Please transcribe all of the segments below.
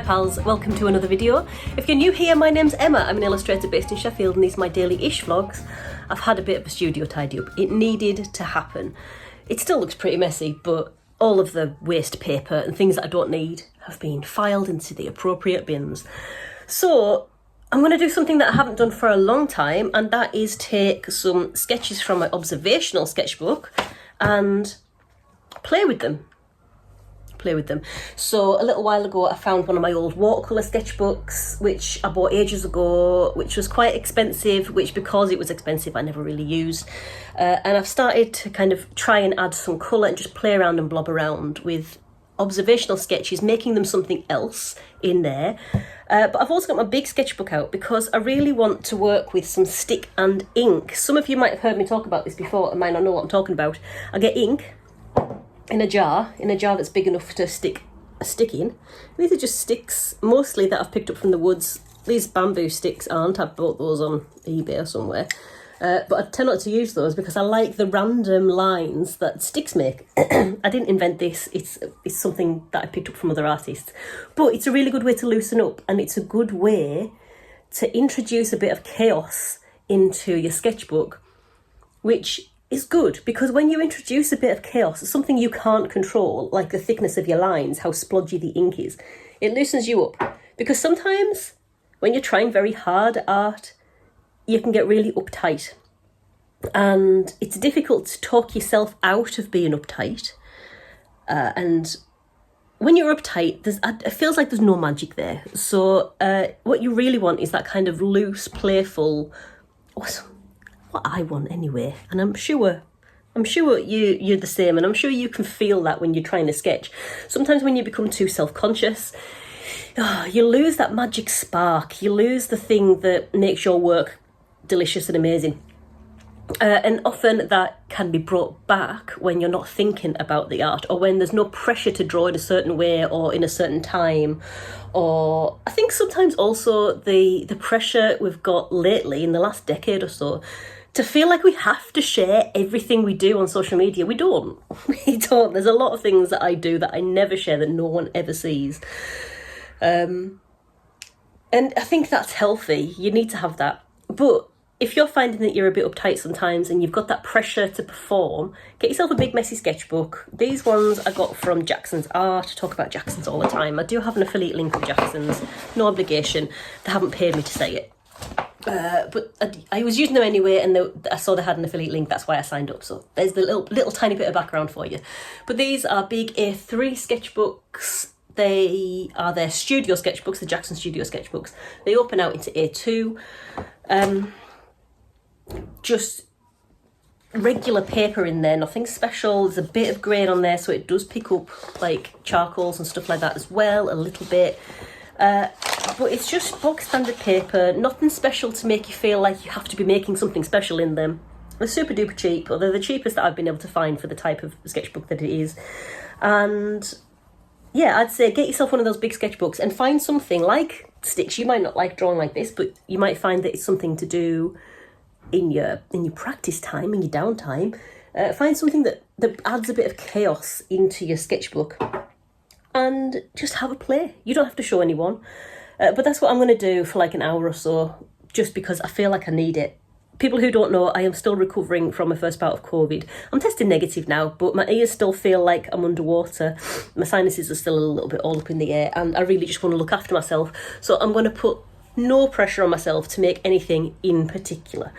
pals, welcome to another video. If you're new here, my name's Emma. I'm an illustrator based in Sheffield and these are my daily-ish vlogs. I've had a bit of a studio tidy up. It needed to happen. It still looks pretty messy, but all of the waste paper and things that I don't need have been filed into the appropriate bins. So I'm going to do something that I haven't done for a long time, and that is take some sketches from my observational sketchbook and play with them. So a little while ago I found one of my old watercolour sketchbooks which I bought ages ago, which was quite expensive, which because it was expensive I never really used, and I've started to kind of try and add some colour and just play around and blob around with observational sketches, making them something else in there. But I've also got my big sketchbook out because I really want to work with some stick and ink. Some of you might have heard me talk about this before and might not know what I'm talking about. I get ink in a jar that's big enough to stick a stick in. These are just sticks, mostly that I've picked up from the woods. These bamboo sticks aren't. I bought those on eBay or somewhere. But I tend not to use those because I like the random lines that sticks make. I didn't invent this. It's something that I picked up from other artists. But it's a really good way to loosen up, and it's a good way to introduce a bit of chaos into your sketchbook, which is good because when you introduce a bit of chaos, something you can't control, like the thickness of your lines, how splodgy the ink is, it loosens you up. Because sometimes when you're trying very hard at art, you can get really uptight, and it's difficult to talk yourself out of being uptight. And when you're uptight, it feels like there's no magic there. So what you really want is that kind of loose, playful, what I want anyway. And I'm sure you're the same, and I'm sure you can feel that when you're trying to sketch. Sometimes when you become too self-conscious, you lose that magic spark. You lose the thing that makes your work delicious and amazing. And often that can be brought back when you're not thinking about the art, or when there's no pressure to draw in a certain way or in a certain time. Or I think sometimes also the pressure we've got lately in the last decade or so to feel like we have to share everything we do on social media. We don't. There's a lot of things that I do that I never share, that no one ever sees. And I think that's healthy. You need to have that. But if you're finding that you're a bit uptight sometimes and you've got that pressure to perform, get yourself a big messy sketchbook. These ones I got from Jackson's Art. I talk about Jackson's all the time. I do have an affiliate link with Jackson's, no obligation. They haven't paid me to say it. But I was using them anyway, and I saw they had an affiliate link. That's why I signed up. So there's the little tiny bit of background for you. But these are big A3 sketchbooks. They are their studio sketchbooks, the Jackson studio sketchbooks. They open out into A2. Just regular paper in there, nothing special. There's a bit of grain on there, so it does pick up like charcoals and stuff like that as well, a little bit. But it's just bog standard paper, nothing special to make you feel like you have to be making something special in them. They're super duper cheap, or they're the cheapest that I've been able to find for the type of sketchbook that it is. And yeah, I'd say get yourself one of those big sketchbooks and find something like sticks. You might not like drawing like this, but you might find that it's something to do in your practice time, in your downtime. Find something that adds a bit of chaos into your sketchbook and just have a play. You don't have to show anyone, but that's what I'm going to do for like an hour or so, just because I feel like I need it. People who don't know, I am still recovering from my first bout of COVID. I'm testing negative now, but my ears still feel like I'm underwater. My sinuses are still a little bit all up in the air, and I really just want to look after myself. So I'm going to put no pressure on myself to make anything in particular.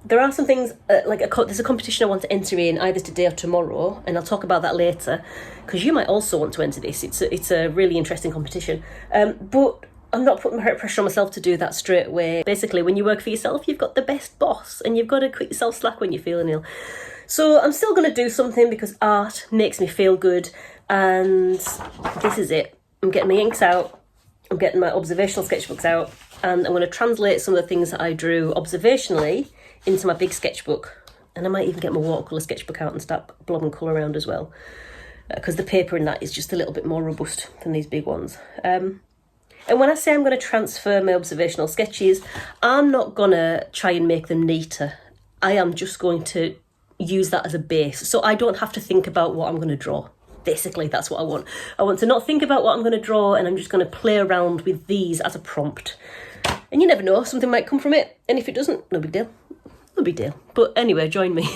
There are some things, there's a competition I want to enter in either today or tomorrow, and I'll talk about that later, because you might also want to enter this. It's a really interesting competition. But I'm not putting pressure on myself to do that straight away. Basically, when you work for yourself, you've got the best boss, and you've got to quit yourself slack when you're feeling ill. So I'm still going to do something because art makes me feel good, and this is it. I'm getting my inks out, I'm getting my observational sketchbooks out, and I'm going to translate some of the things that I drew observationally into my big sketchbook. And I might even get my watercolour sketchbook out and start blobbing colour around as well, because the paper in that is just a little bit more robust than these big ones. And when I say I'm going to transfer my observational sketches, I'm not going to try and make them neater. I am just going to use that as a base, so I don't have to think about what I'm going to draw. Basically, that's what I want. I want to not think about what I'm going to draw, and I'm just going to play around with these as a prompt. And you never know, something might come from it. And if it doesn't, no big deal. No big deal. But anyway, join me.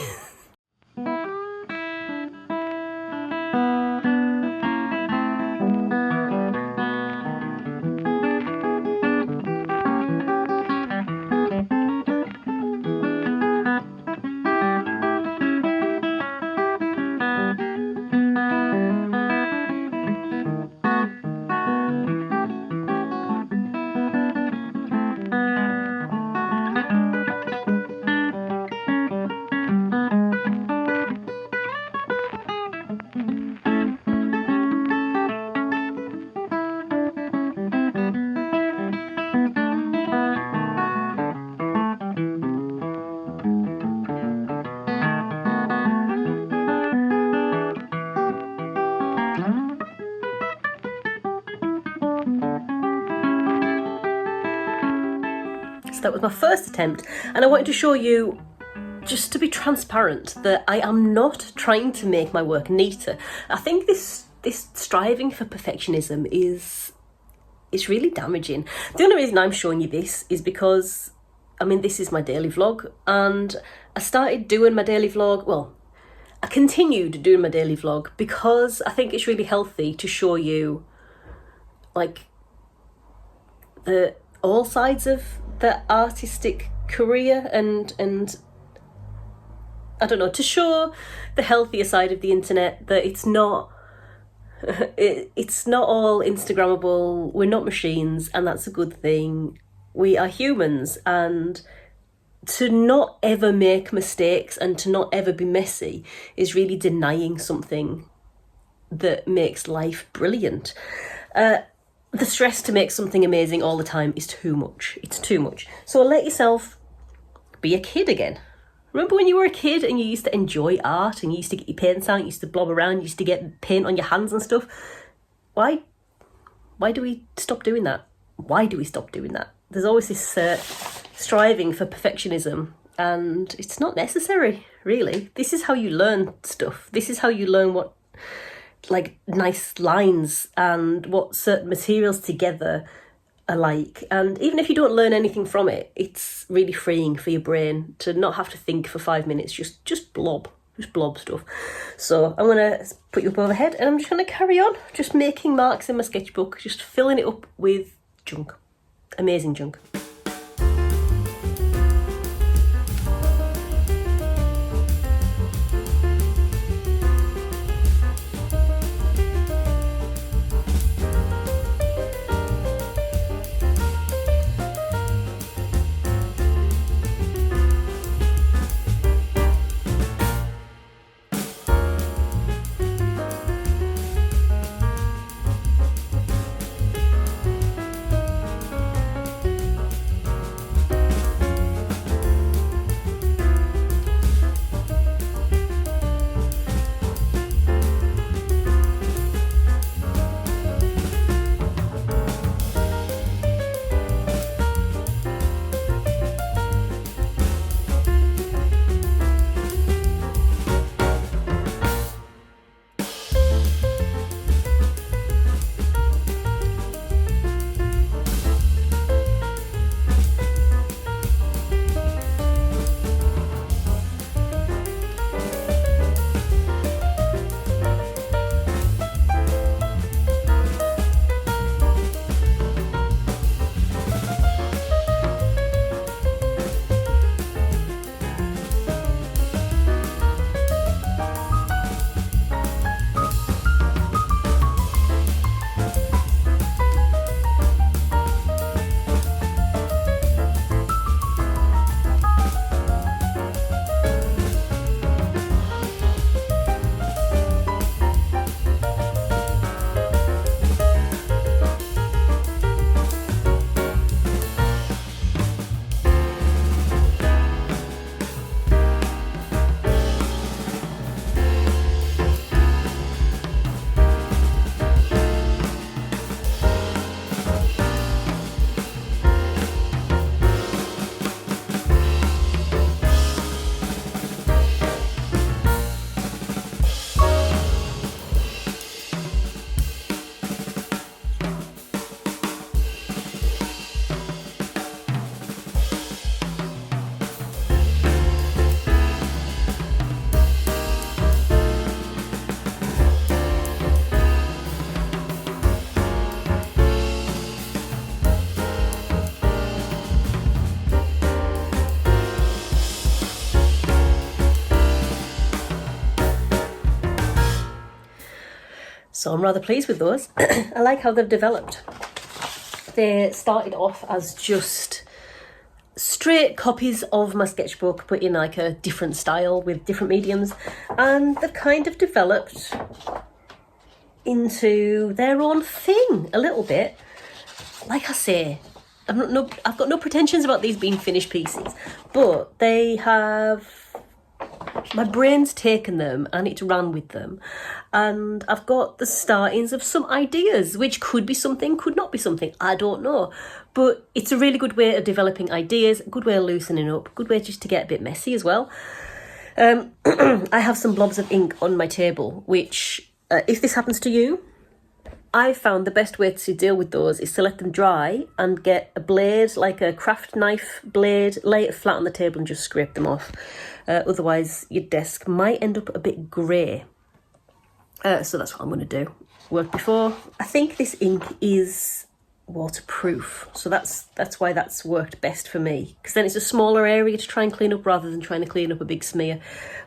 So that was my first attempt, and I wanted to show you, just to be transparent, that I am not trying to make my work neater. I think this striving for perfectionism it's really damaging. The only reason I'm showing you this is because, I mean, this is my daily vlog, and I started doing my daily vlog, well, I continued doing my daily vlog because I think it's really healthy to show you, like, all sides of the artistic career, and I don't know, to show the healthier side of the internet, that it's not it's not all Instagrammable. We're not machines, and that's a good thing. We are humans, and to not ever make mistakes and to not ever be messy is really denying something that makes life brilliant. The stress to make something amazing all the time is too much. It's too much. So let yourself be a kid again. Remember when you were a kid and you used to enjoy art and you used to get your paints out, you used to blob around, you used to get paint on your hands and stuff? Why do we stop doing that? Why do we stop doing that? There's always this striving for perfectionism, and it's not necessary, really. This is how you learn stuff. This is how you learn what, like, nice lines and what certain materials together are like. And even if you don't learn anything from it, it's really freeing for your brain to not have to think for 5 minutes, just blob stuff. So I'm gonna put you up overhead, and I'm just gonna carry on just making marks in my sketchbook, just filling it up with junk, amazing junk. So I'm rather pleased with those. I like how they've developed. They started off as just straight copies of my sketchbook, but in like a different style with different mediums, and they've kind of developed into their own thing a little bit. Like I say, I've got no pretensions about these being finished pieces, but they have, my brain's taken them and it's ran with them, and I've got the startings of some ideas, which could be something, could not be something, I don't know, but it's a really good way of developing ideas, a good way of loosening up, good way just to get a bit messy as well. I have some blobs of ink on my table, which if this happens to you, I found the best way to deal with those is to let them dry and get a blade, like a craft knife blade, lay it flat on the table and just scrape them off. Otherwise, your desk might end up a bit grey. So that's what I'm going to do. Worked before. I think this ink is waterproof, so that's why that's worked best for me, because then it's a smaller area to try and clean up rather than trying to clean up a big smear.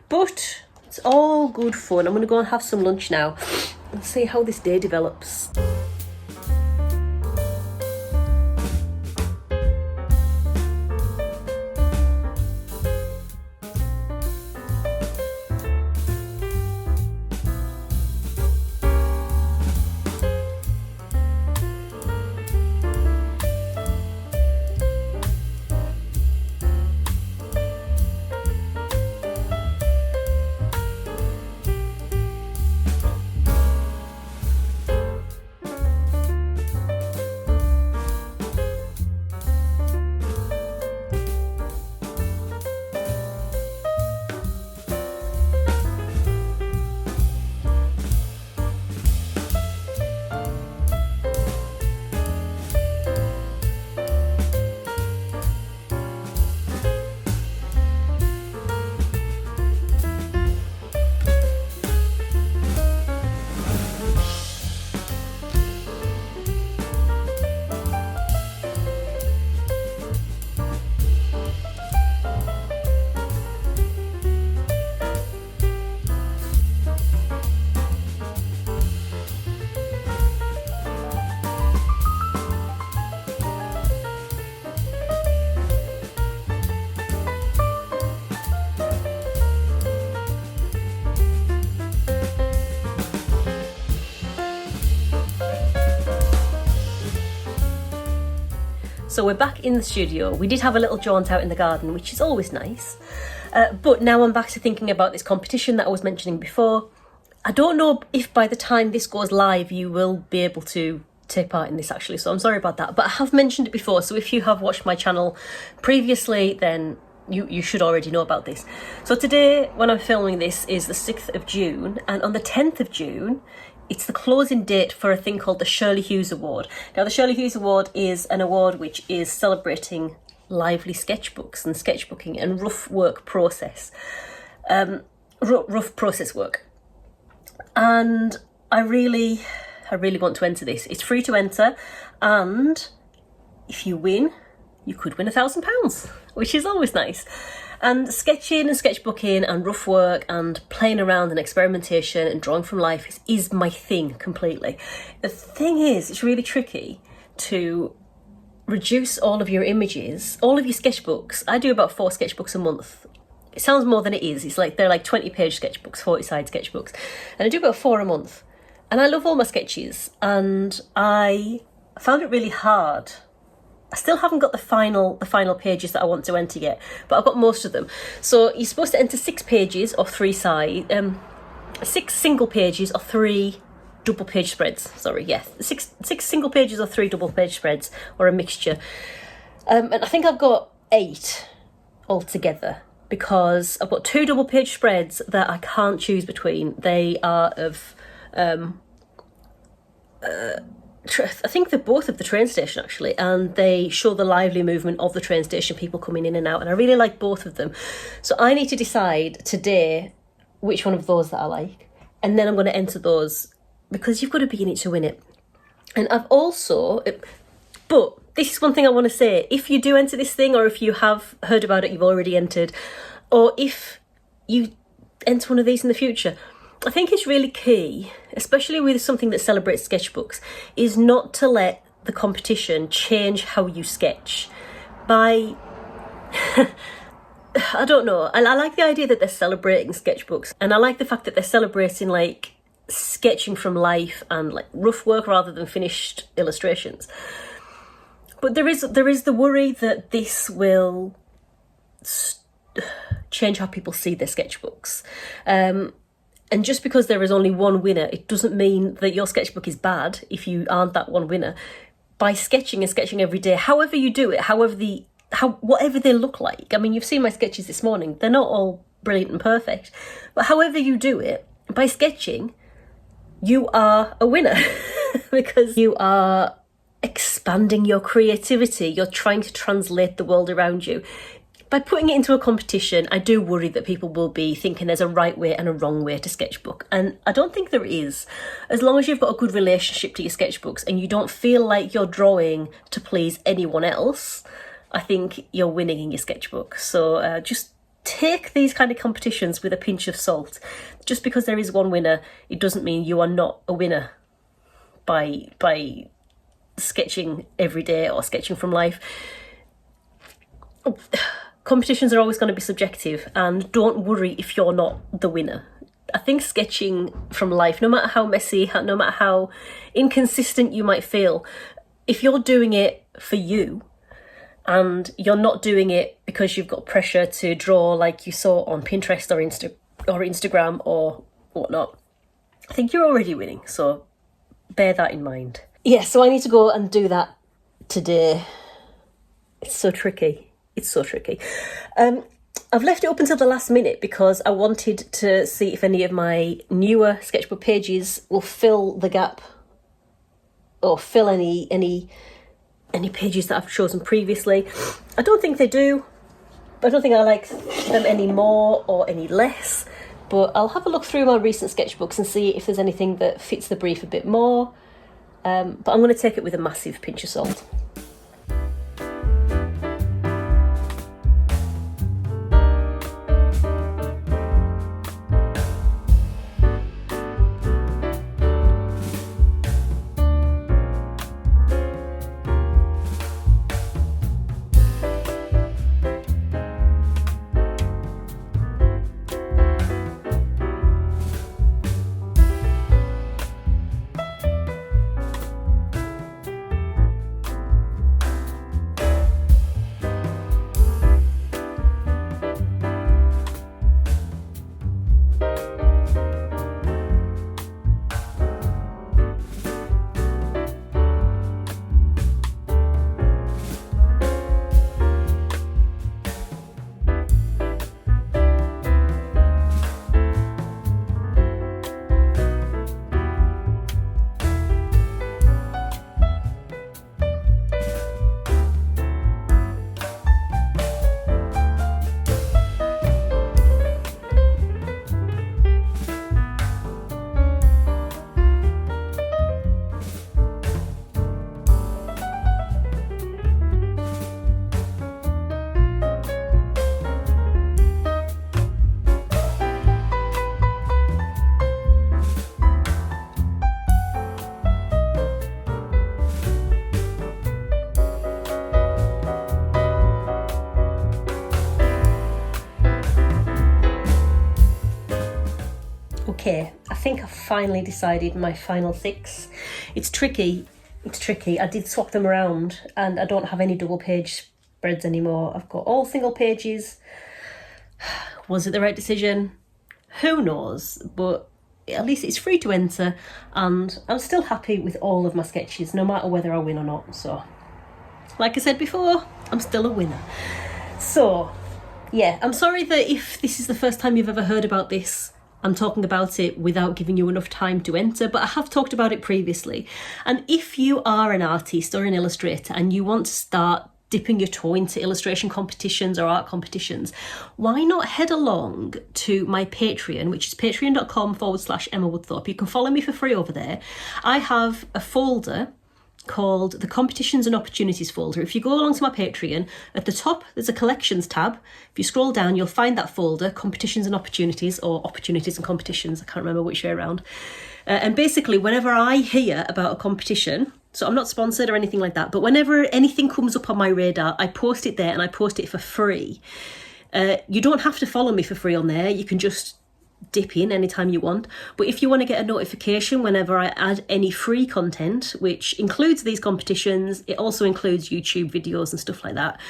But it's all good fun. I'm going to go and have some lunch now and see how this day develops. So we're back in the studio. We did have a little jaunt out in the garden, which is always nice. But now I'm back to thinking about this competition that I was mentioning before. I don't know if by the time this goes live, you will be able to take part in this actually, so I'm sorry about that. But I have mentioned it before, so if you have watched my channel previously, then you should already know about this. So today, when I'm filming this, is the 6th of June, and on the 10th of June, it's the closing date for a thing called the Shirley Hughes Award. Now, the Shirley Hughes Award is an award which is celebrating lively sketchbooks and sketchbooking and rough work process, rough process work. And I really want to enter this. It's free to enter, and if you win, you could win £1,000, which is always nice. And sketching and sketchbooking and rough work and playing around and experimentation and drawing from life is my thing completely. The thing is, it's really tricky to reduce all of your images, all of your sketchbooks. I do about 4 sketchbooks a month. It sounds more than it is. It's like they're like 20-page sketchbooks, 40-side sketchbooks. And I do about 4 a month. And I love all my sketches, and I found it really hard. I still haven't got the final pages that I want to enter yet, but I've got most of them. So you're supposed to enter 6 pages or 3 6 single pages or 3 double page spreads. Sorry, yeah, 6 single pages or 3 double page spreads, or a mixture. And I think I've got 8 altogether, because I've got 2 double page spreads that I can't choose between. They are of I think they're both of the train station actually, and they show the lively movement of the train station, people coming in and out, and I really like both of them. So I need to decide today which one of those that I like, and then I'm going to enter those, because you've got to be in it to win it. And I've also, but this is one thing I want to say, if you do enter this thing, or if you have heard about it, you've already entered, or if you enter one of these in the future, I think it's really key, especially with something that celebrates sketchbooks, is not to let the competition change how you sketch by I don't know. I like the idea that they're celebrating sketchbooks, and I like the fact that they're celebrating like sketching from life and like rough work rather than finished illustrations. But there is the worry that this will change how people see their sketchbooks. And just because there is only one winner, it doesn't mean that your sketchbook is bad if you aren't that one winner. By sketching and sketching every day, however you do it, whatever they look like. I mean, you've seen my sketches this morning. They're not all brilliant and perfect. But however you do it, by sketching, you are a winner because you are expanding your creativity. You're trying to translate the world around you. By putting it into a competition, I do worry that people will be thinking there's a right way and a wrong way to sketchbook. And I don't think there is. As long as you've got a good relationship to your sketchbooks and you don't feel like you're drawing to please anyone else, I think you're winning in your sketchbook. So just take these kind of competitions with a pinch of salt. Just because there is one winner, it doesn't mean you are not a winner by sketching every day or sketching from life. Competitions are always going to be subjective, and don't worry if you're not the winner. I think sketching from life, no matter how messy, no matter how inconsistent you might feel, if you're doing it for you and you're not doing it because you've got pressure to draw like you saw on Pinterest or Instagram or whatnot, I think you're already winning. So bear that in mind. Yeah, so I need to go and do that today. It's so tricky. It's so tricky. I've left it up until the last minute because I wanted to see if any of my newer sketchbook pages will fill the gap or fill any pages that I've chosen previously. I don't think they do. I don't think I like them any more or any less, but I'll have a look through my recent sketchbooks and see if there's anything that fits the brief a bit more. But I'm going to take it with a massive pinch of salt. Okay, I think I've finally decided my final 6. It's tricky. I did swap them around and I don't have any double page spreads anymore. I've got all single pages. Was it the right decision? Who knows? But at least it's free to enter and I'm still happy with all of my sketches, no matter whether I win or not. So, like I said before, I'm still a winner. So, yeah, I'm sorry that if this is the first time you've ever heard about this, I'm talking about it without giving you enough time to enter, but I have talked about it previously. And if you are an artist or an illustrator and you want to start dipping your toe into illustration competitions or art competitions, why not head along to my Patreon, which is patreon.com/Emma Woodthorpe. You can follow me for free over there. I have a folder called the Competitions and Opportunities folder. If you go along to my Patreon, at the top there's a collections tab. If you scroll down, you'll find that folder, Competitions and Opportunities, or Opportunities and Competitions, I can't remember which way around. And basically, whenever I hear about a competition, so I'm not sponsored or anything like that, but whenever anything comes up on my radar, I post it there, and I post it for free. You don't have to follow me for free on there. You can just dip in anytime you want. But if you want to get a notification whenever I add any free content, which includes these competitions, it also includes YouTube videos and stuff like that,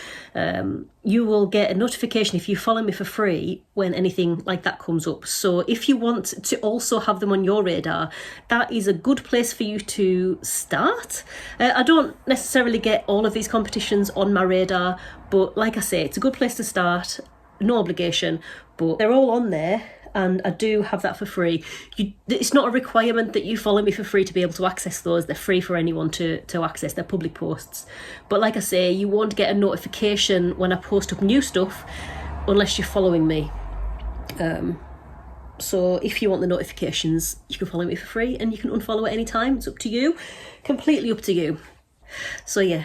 you will get a notification if you follow me for free when anything like that comes up. So if you want to also have them on your radar, that is a good place for you to start. I don't necessarily get all of these competitions on my radar, but like I say, it's a good place to start. No obligation, but they're all on there. And I do have that for free. It's not a requirement that you follow me for free to be able to access those. They're free for anyone to access. They're public posts. But like I say, you won't get a notification when I post up new stuff unless you're following me. So if you want the notifications, you can follow me for free, and you can unfollow at any time. It's up to you. Completely up to you. So yeah,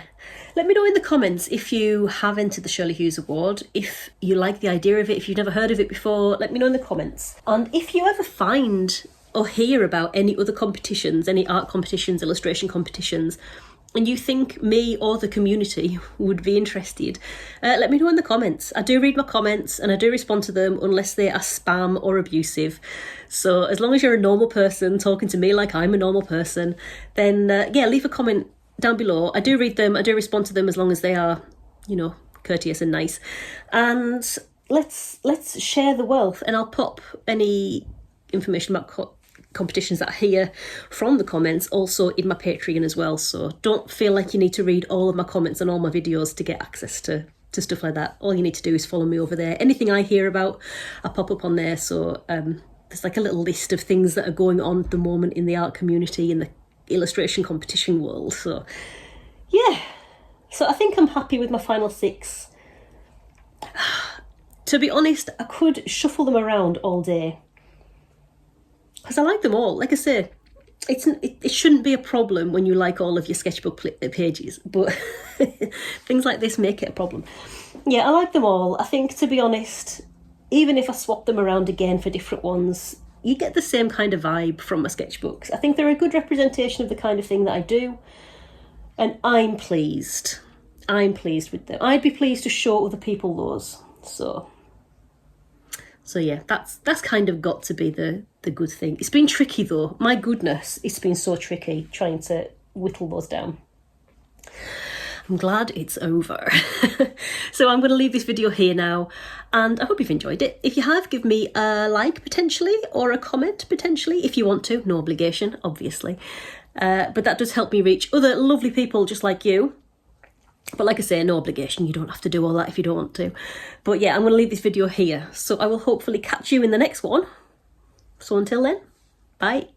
let me know in the comments if you have entered the Shirley Hughes Award, if you like the idea of it, if you've never heard of it before, let me know in the comments. And if you ever find or hear about any other competitions, any art competitions, illustration competitions, and you think me or the community would be interested, let me know in the comments. I do read my comments and I do respond to them unless they are spam or abusive. So as long as you're a normal person talking to me like I'm a normal person, then yeah, leave a comment down below. I do read them, I do respond to them as long as they are, you know, courteous and nice. And let's share the wealth, and I'll pop any information about competitions that I hear from the comments also in my Patreon as well. So don't feel like you need to read all of my comments on all my videos to get access to stuff like that. All you need to do is follow me over there. Anything I hear about, I pop up on there. So there's like a little list of things that are going on at the moment in the art community, in the illustration competition world. So yeah, so I think I'm happy with my final 6. To be honest, I could shuffle them around all day because I like them all. Like I say, it shouldn't be a problem when you like all of your sketchbook pages, but things like this make it a problem. Yeah, I like them all. I think, to be honest, even if I swap them around again for different ones, you get the same kind of vibe from my sketchbooks. I think they're a good representation of the kind of thing that I do, and I'm pleased. I'm pleased with them. I'd be pleased to show other people those. So yeah, that's kind of got to be the good thing. It's been tricky though. My goodness, it's been so tricky trying to whittle those down. I'm glad it's over. So I'm going to leave this video here now, and I hope you've enjoyed it. If you have, give me a like potentially, or a comment potentially, if you want to. No obligation, obviously. But that does help me reach other lovely people just like you. But like I say, no obligation. You don't have to do all that if you don't want to. But yeah, I'm going to leave this video here. So I will hopefully catch you in the next one. So until then, bye.